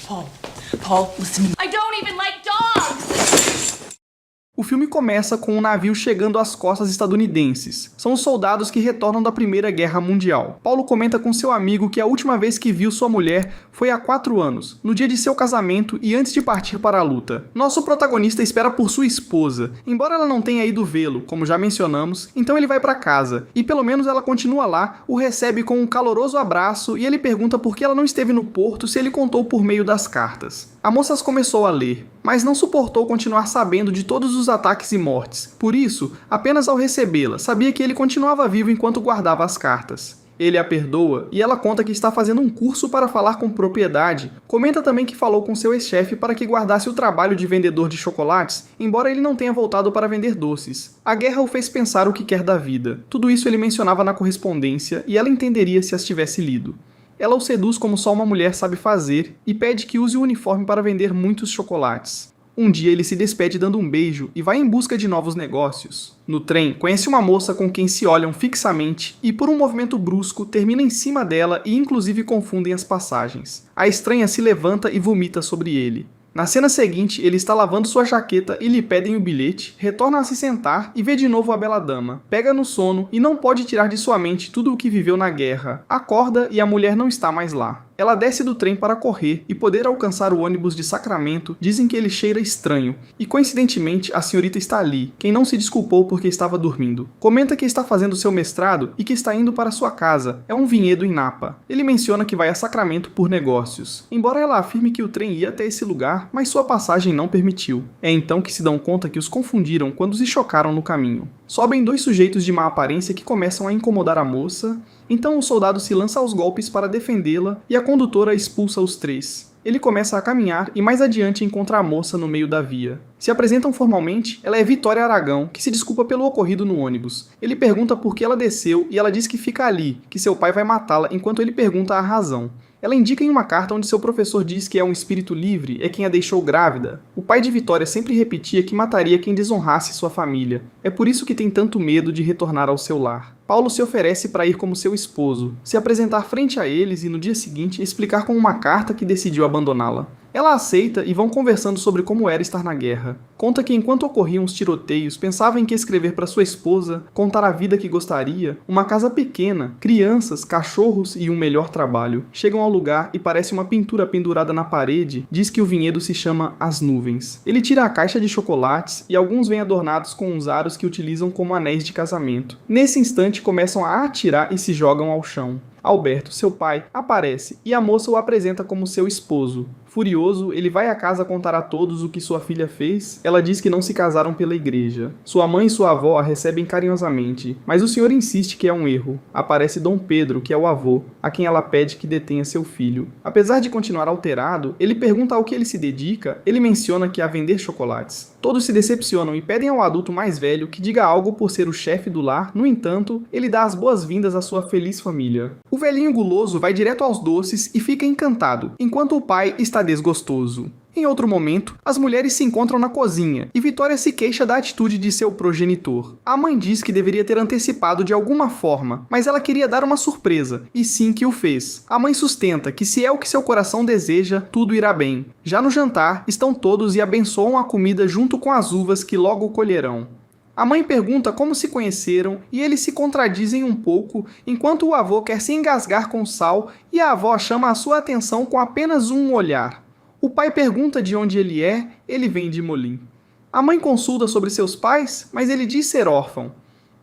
Paul, listen to me. I don't even like dogs! O filme começa com um navio chegando às costas estadunidenses. São os soldados que retornam da Primeira Guerra Mundial. Paulo comenta com seu amigo que a última vez que viu sua mulher foi há 4 anos, no dia de seu casamento e antes de partir para a luta. Nosso protagonista espera por sua esposa. Embora ela não tenha ido vê-lo, como já mencionamos, então ele vai para casa, e pelo menos ela continua lá, o recebe com um caloroso abraço e ele pergunta por que ela não esteve no porto se ele contou por meio das cartas. A moça as começou a ler, mas não suportou continuar sabendo de todos os ataques e mortes. Por isso, apenas ao recebê-la, sabia que ele continuava vivo enquanto guardava as cartas. Ele a perdoa e ela conta que está fazendo um curso para falar com propriedade. Comenta também que falou com seu ex-chefe para que guardasse o trabalho de vendedor de chocolates, embora ele não tenha voltado para vender doces. A guerra o fez pensar o que quer da vida. Tudo isso ele mencionava na correspondência e ela entenderia se as tivesse lido. Ela o seduz como só uma mulher sabe fazer e pede que use o uniforme para vender muitos chocolates. Um dia ele se despede dando um beijo e vai em busca de novos negócios. No trem, conhece uma moça com quem se olham fixamente e por um movimento brusco termina em cima dela e inclusive confundem as passagens. A estranha se levanta e vomita sobre ele. Na cena seguinte, ele está lavando sua jaqueta e lhe pedem o bilhete, retorna a se sentar e vê de novo a bela dama. Pega no sono e não pode tirar de sua mente tudo o que viveu na guerra. Acorda e a mulher não está mais lá. Ela desce do trem para correr e poder alcançar o ônibus de Sacramento, dizem que ele cheira estranho. E coincidentemente, a senhorita está ali, quem não se desculpou porque estava dormindo. Comenta que está fazendo seu mestrado e que está indo para sua casa. É um vinhedo em Napa. Ele menciona que vai a Sacramento por negócios. Embora ela afirme que o trem ia até esse lugar, mas sua passagem não permitiu. É então que se dão conta que os confundiram quando se chocaram no caminho. Sobem 2 sujeitos de má aparência que começam a incomodar a moça, então o soldado se lança aos golpes para defendê-la e a condutora expulsa os 3. Ele começa a caminhar e mais adiante encontra a moça no meio da via. Se apresentam formalmente, ela é Vitória Aragão, que se desculpa pelo ocorrido no ônibus. Ele pergunta por que ela desceu e ela diz que fica ali, que seu pai vai matá-la enquanto ele pergunta a razão. Ela indica em uma carta onde seu professor diz que é um espírito livre, é quem a deixou grávida. O pai de Vitória sempre repetia que mataria quem desonrasse sua família. É por isso que tem tanto medo de retornar ao seu lar. Paulo se oferece para ir como seu esposo, se apresentar frente a eles e no dia seguinte explicar com uma carta que decidiu abandoná-la. Ela aceita e vão conversando sobre como era estar na guerra. Conta que enquanto ocorriam os tiroteios, pensava em que escrever para sua esposa, contar a vida que gostaria, uma casa pequena, crianças, cachorros e um melhor trabalho. Chegam ao lugar e parece uma pintura pendurada na parede, diz que o vinhedo se chama As Nuvens. Ele tira a caixa de chocolates e alguns vêm adornados com uns aros que utilizam como anéis de casamento. Nesse instante começam a atirar e se jogam ao chão. Alberto, seu pai, aparece e a moça o apresenta como seu esposo. Furioso, ele vai à casa contar a todos o que sua filha fez. Ela diz que não se casaram pela igreja. Sua mãe e sua avó a recebem carinhosamente, mas o senhor insiste que é um erro. Aparece Dom Pedro, que é o avô, a quem ela pede que detenha seu filho. Apesar de continuar alterado, ele pergunta ao que ele se dedica, ele menciona que é a vender chocolates. Todos se decepcionam e pedem ao adulto mais velho que diga algo por ser o chefe do lar, no entanto, ele dá as boas-vindas à sua feliz família. O velhinho guloso vai direto aos doces e fica encantado, enquanto o pai está desgostoso. Em outro momento, as mulheres se encontram na cozinha e Vitória se queixa da atitude de seu progenitor. A mãe diz que deveria ter antecipado de alguma forma, mas ela queria dar uma surpresa, e sim que o fez. A mãe sustenta que se é o que seu coração deseja, tudo irá bem. Já no jantar, estão todos e abençoam a comida junto com as uvas que logo colherão. A mãe pergunta como se conheceram e eles se contradizem um pouco, enquanto o avô quer se engasgar com sal e a avó chama a sua atenção com apenas um olhar. O pai pergunta de onde ele vem de Molim. A mãe consulta sobre seus pais, mas ele diz ser órfão.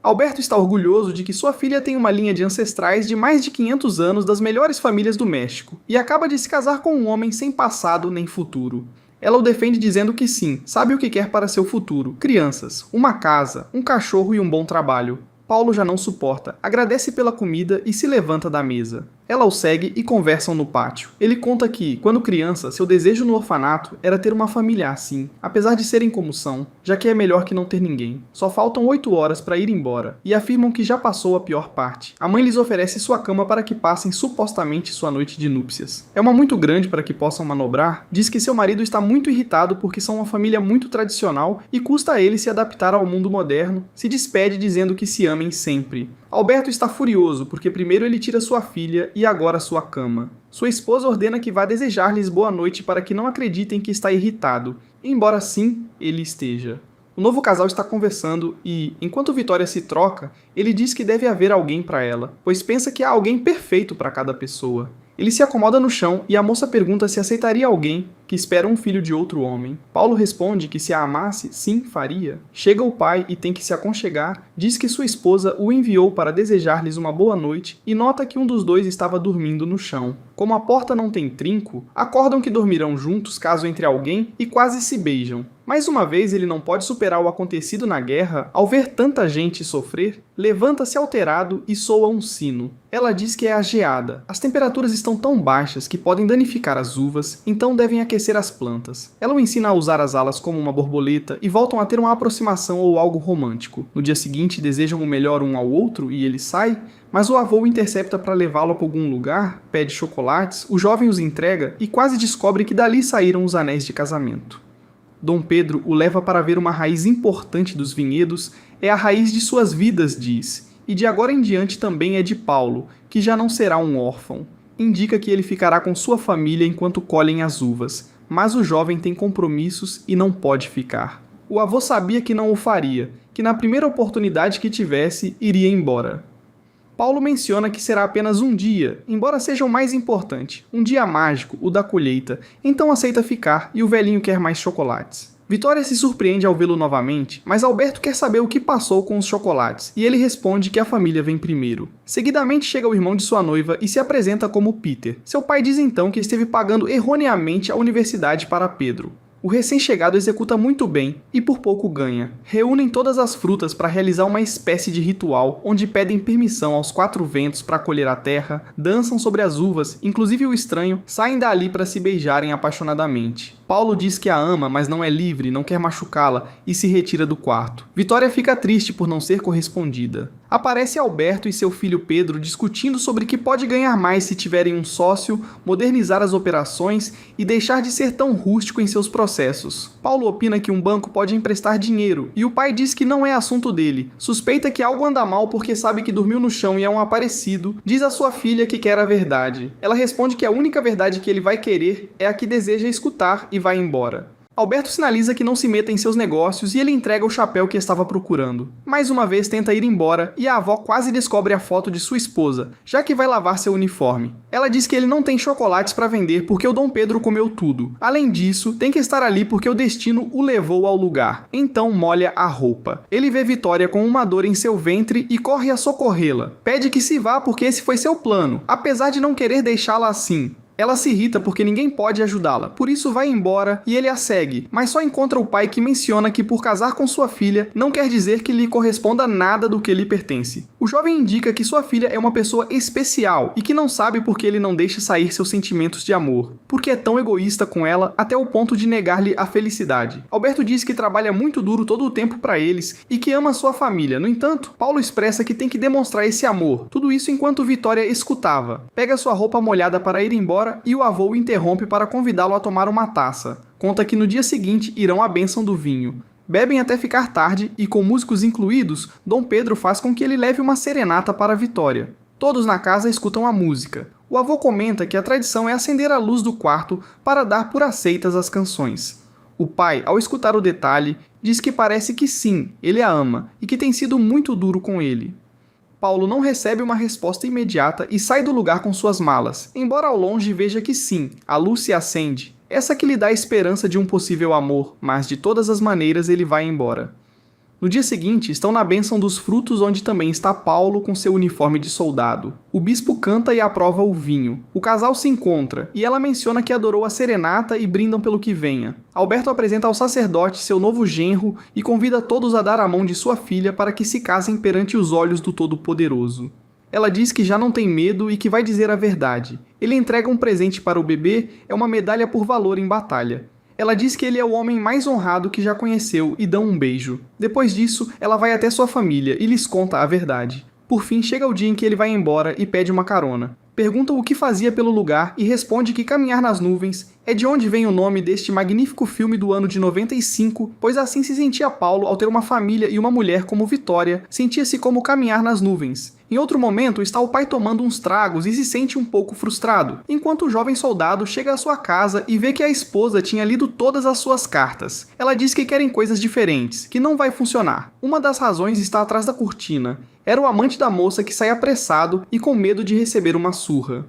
Alberto está orgulhoso de que sua filha tem uma linha de ancestrais de mais de 500 anos das melhores famílias do México e acaba de se casar com um homem sem passado nem futuro. Ela o defende dizendo que sim, sabe o que quer para seu futuro: crianças, uma casa, um cachorro e um bom trabalho. Paulo já não suporta, agradece pela comida e se levanta da mesa. Ela o segue e conversam no pátio. Ele conta que, quando criança, seu desejo no orfanato era ter uma família assim, apesar de serem como são, já que é melhor que não ter ninguém. Só faltam 8 horas para ir embora, e afirmam que já passou a pior parte. A mãe lhes oferece sua cama para que passem supostamente sua noite de núpcias. É uma muito grande para que possam manobrar, diz que seu marido está muito irritado porque são uma família muito tradicional e custa a ele se adaptar ao mundo moderno, se despede dizendo que se amem sempre. Alberto está furioso porque primeiro ele tira sua filha e agora sua cama. Sua esposa ordena que vá desejar-lhes boa noite para que não acreditem que está irritado, embora sim ele esteja. O novo casal está conversando e, enquanto Vitória se troca, ele diz que deve haver alguém para ela, pois pensa que há alguém perfeito para cada pessoa. Ele se acomoda no chão e a moça pergunta se aceitaria alguém que espera um filho de outro homem. Paulo responde que se a amasse, sim, faria. Chega o pai e tem que se aconchegar, diz que sua esposa o enviou para desejar-lhes uma boa noite e nota que um dos dois estava dormindo no chão. Como a porta não tem trinco, acordam que dormirão juntos caso entre alguém e quase se beijam. Mais uma vez ele não pode superar o acontecido na guerra ao ver tanta gente sofrer, levanta-se alterado e soa um sino. Ela diz que é a geada. As temperaturas estão tão baixas que podem danificar as uvas, então devem aquecer as plantas. Ela o ensina a usar as alas como uma borboleta e voltam a ter uma aproximação ou algo romântico. No dia seguinte desejam o melhor um ao outro e ele sai, mas o avô o intercepta para levá-lo para algum lugar, pede chocolates, o jovem os entrega e quase descobre que dali saíram os anéis de casamento. Dom Pedro o leva para ver uma raiz importante dos vinhedos, é a raiz de suas vidas, diz, e de agora em diante também é de Paulo, que já não será um órfão. Indica que ele ficará com sua família enquanto colhem as uvas, mas o jovem tem compromissos e não pode ficar. O avô sabia que não o faria, que na primeira oportunidade que tivesse, iria embora. Paulo menciona que será apenas um dia, embora seja o mais importante, um dia mágico, o da colheita, então aceita ficar e o velhinho quer mais chocolates. Vitória se surpreende ao vê-lo novamente, mas Alberto quer saber o que passou com os chocolates, e ele responde que a família vem primeiro. Seguidamente chega o irmão de sua noiva e se apresenta como Peter. Seu pai diz então que esteve pagando erroneamente a universidade para Pedro. O recém-chegado executa muito bem e por pouco ganha. Reúnem todas as frutas para realizar uma espécie de ritual onde pedem permissão aos 4 ventos para colher a terra, dançam sobre as uvas, inclusive o estranho, saem dali para se beijarem apaixonadamente. Paulo diz que a ama, mas não é livre, não quer machucá-la e se retira do quarto. Vitória fica triste por não ser correspondida. Aparece Alberto e seu filho Pedro discutindo sobre que pode ganhar mais se tiverem um sócio, modernizar as operações e deixar de ser tão rústico em seus processos. Paulo opina que um banco pode emprestar dinheiro e o pai diz que não é assunto dele. Suspeita que algo anda mal porque sabe que dormiu no chão e é um aparecido. Diz à sua filha que quer a verdade. Ela responde que a única verdade que ele vai querer é a que deseja escutar e vai embora. Alberto sinaliza que não se meta em seus negócios e ele entrega o chapéu que estava procurando. Mais uma vez tenta ir embora e a avó quase descobre a foto de sua esposa, já que vai lavar seu uniforme. Ela diz que ele não tem chocolates para vender porque o Dom Pedro comeu tudo. Além disso, tem que estar ali porque o destino o levou ao lugar. Então molha a roupa. Ele vê Vitória com uma dor em seu ventre e corre a socorrê-la. Pede que se vá porque esse foi seu plano, apesar de não querer deixá-la assim. Ela se irrita porque ninguém pode ajudá-la, por isso vai embora e ele a segue, mas só encontra o pai que menciona que por casar com sua filha não quer dizer que lhe corresponda nada do que lhe pertence. O jovem indica que sua filha é uma pessoa especial e que não sabe por que ele não deixa sair seus sentimentos de amor, porque é tão egoísta com ela até o ponto de negar-lhe a felicidade. Alberto diz que trabalha muito duro todo o tempo para eles e que ama sua família. No entanto, Paulo expressa que tem que demonstrar esse amor, tudo isso enquanto Vitória escutava. Pega sua roupa molhada para ir embora e o avô o interrompe para convidá-lo a tomar uma taça. Conta que no dia seguinte irão à bênção do vinho. Bebem até ficar tarde e, com músicos incluídos, Dom Pedro faz com que ele leve uma serenata para Vitória. Todos na casa escutam a música. O avô comenta que a tradição é acender a luz do quarto para dar por aceitas as canções. O pai, ao escutar o detalhe, diz que parece que sim, ele a ama e que tem sido muito duro com ele. Paulo não recebe uma resposta imediata e sai do lugar com suas malas, embora ao longe veja que sim, a luz se acende. Essa que lhe dá a esperança de um possível amor, mas de todas as maneiras ele vai embora. No dia seguinte, estão na bênção dos frutos, onde também está Paulo com seu uniforme de soldado. O bispo canta e aprova o vinho. O casal se encontra, e ela menciona que adorou a serenata e brindam pelo que venha. Alberto apresenta ao sacerdote seu novo genro e convida todos a dar a mão de sua filha para que se casem perante os olhos do Todo-Poderoso. Ela diz que já não tem medo e que vai dizer a verdade. Ele entrega um presente para o bebê, é uma medalha por valor em batalha. Ela diz que ele é o homem mais honrado que já conheceu e dão um beijo. Depois disso, ela vai até sua família e lhes conta a verdade. Por fim, chega o dia em que ele vai embora e pede uma carona. Pergunta o que fazia pelo lugar e responde que caminhar nas nuvens É de onde vem o nome deste magnífico filme do ano de 95, pois assim se sentia Paulo ao ter uma família e uma mulher como Vitória, sentia-se como caminhar nas nuvens. Em outro momento, está o pai tomando uns tragos e se sente um pouco frustrado, enquanto o jovem soldado chega à sua casa e vê que a esposa tinha lido todas as suas cartas. Ela diz que querem coisas diferentes, que não vai funcionar. Uma das razões está atrás da cortina. Era o amante da moça que sai apressado e com medo de receber uma surra.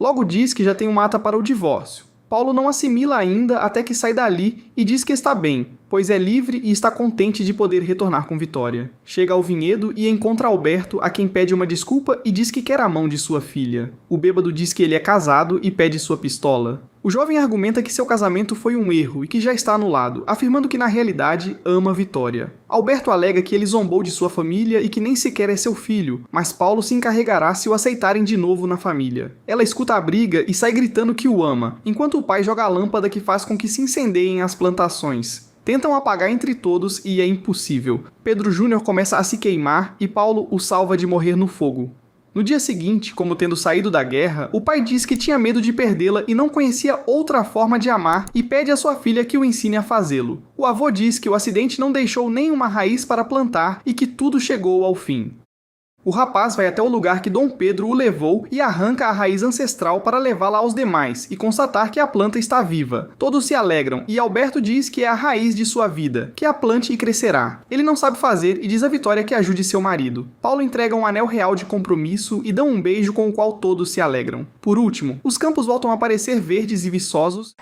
Logo diz que já tem uma ata para o divórcio. Paulo não assimila ainda até que sai dali e diz que está bem, pois é livre e está contente de poder retornar com Vitória. Chega ao vinhedo e encontra Alberto, a quem pede uma desculpa e diz que quer a mão de sua filha. O bêbado diz que ele é casado e pede sua pistola. O jovem argumenta que seu casamento foi um erro e que já está anulado, afirmando que na realidade ama Vitória. Alberto alega que ele zombou de sua família e que nem sequer é seu filho, mas Paulo se encarregará se o aceitarem de novo na família. Ela escuta a briga e sai gritando que o ama, enquanto o pai joga a lâmpada que faz com que se incendeiem as plantações. Tentam apagar entre todos e é impossível. Pedro Júnior começa a se queimar e Paulo o salva de morrer no fogo. No dia seguinte, como tendo saído da guerra, o pai diz que tinha medo de perdê-la e não conhecia outra forma de amar e pede à sua filha que o ensine a fazê-lo. O avô diz que o acidente não deixou nenhuma raiz para plantar e que tudo chegou ao fim. O rapaz vai até o lugar que Dom Pedro o levou e arranca a raiz ancestral para levá-la aos demais e constatar que a planta está viva. Todos se alegram e Alberto diz que é a raiz de sua vida, que a plante e crescerá. Ele não sabe fazer e diz a Vitória que ajude seu marido. Paulo entrega um anel real de compromisso e dão um beijo com o qual todos se alegram. Por último, os campos voltam a parecer verdes e viçosos